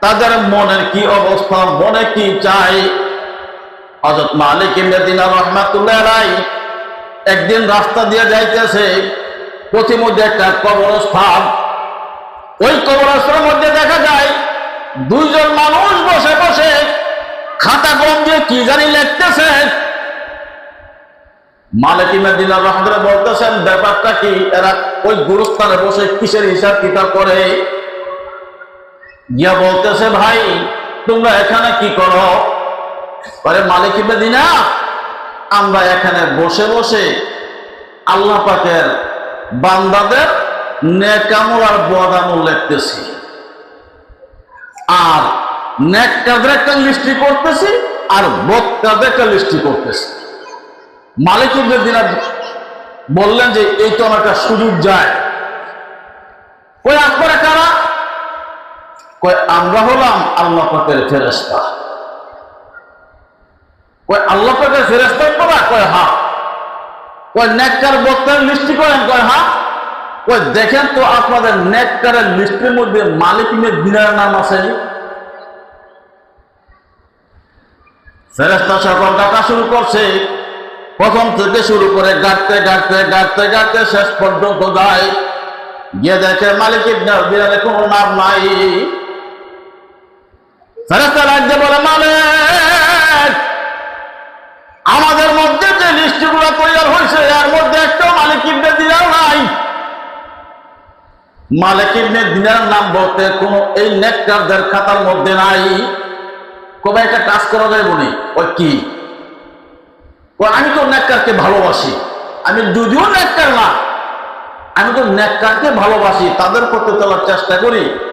তাদের মনের কি অবস্থা, মনে কি চাই। হযরত মালিক ইবনে দিনার রাহমাতুল্লাহ আলাইহি একদিন রাস্তা দিয়ে যাইতেছে, পথিমধ্যে একটা কবরস্থান। ওই কবরস্থানের মধ্যে দেখা যায় দুইজন মানুষ বসে বসে খাতা কলম দিয়ে কি জানি লিখতেছে। মালিক ইবনে দিনার রাহমাতুল্লাহ বলতেছেন, ব্যাপারটা কি? এরা ওই গুরুস্থানে বসে কিসের হিসাব কিতাব করে? গিয়া বলতেছে, ভাই তোমরা এখানে কি করো? আরে মালিক ইবনে দিনার, আমরা এখানে বসে বসে আল্লাহ পাকের বান্দাদের নেক আমল আর বদ আমল লিখতেছি, আর নেক কাজের একটা লিস্টি করতেছি আর বদ কাজের একটা লিস্টি করতেছি। মালিক ইবনে দিনার বললেন যে এই তো আমার একটা সুযোগ যায়। কই আপনারা কারা? কই আমরা হলাম আল্লাহ পাকের ফেরেশতা। কই আল্লাহ পাকের ফেরেশতা করা? কয় হ্যাঁ। কই নেককার বক্তার লিস্টি করেন? কয় হ্যাঁ। কই দেখেন তো আপনাদের নেককারের লিস্টের মধ্যে মালিক ইবনে দিনার নাম আছে? ফেরেশতা সকল ডাকা শুরু করছে, প্রথম থেকে শুরু করে গাঁটতে গাঁটতে গাঁটতে গাঁটতে শেষ পর্যন্ত যায়। গিয়ে দেখে মালিক ইবনে দিনারের কোনো নাম নাই। ফেরেশতা রাজ্যে বলে, মালিক, আমাদের মধ্যে যে লিস্টগুলো তৈরি হয়েছে এর মধ্যে একটা মালিক ইবনে দিনার নাই। মালিক ইবনে দিনার নাম বলতে কোনো এই নেককারদের খাতার মধ্যে নাই। কবে একটা কাজ করা যায় বলি? ওই কি? আমি তো নেককারকে ভালোবাসি। আমি যদিও নেককার না, আমি তো নেককারকে ভালোবাসি, তাদের করতে চলার চেষ্টা করি।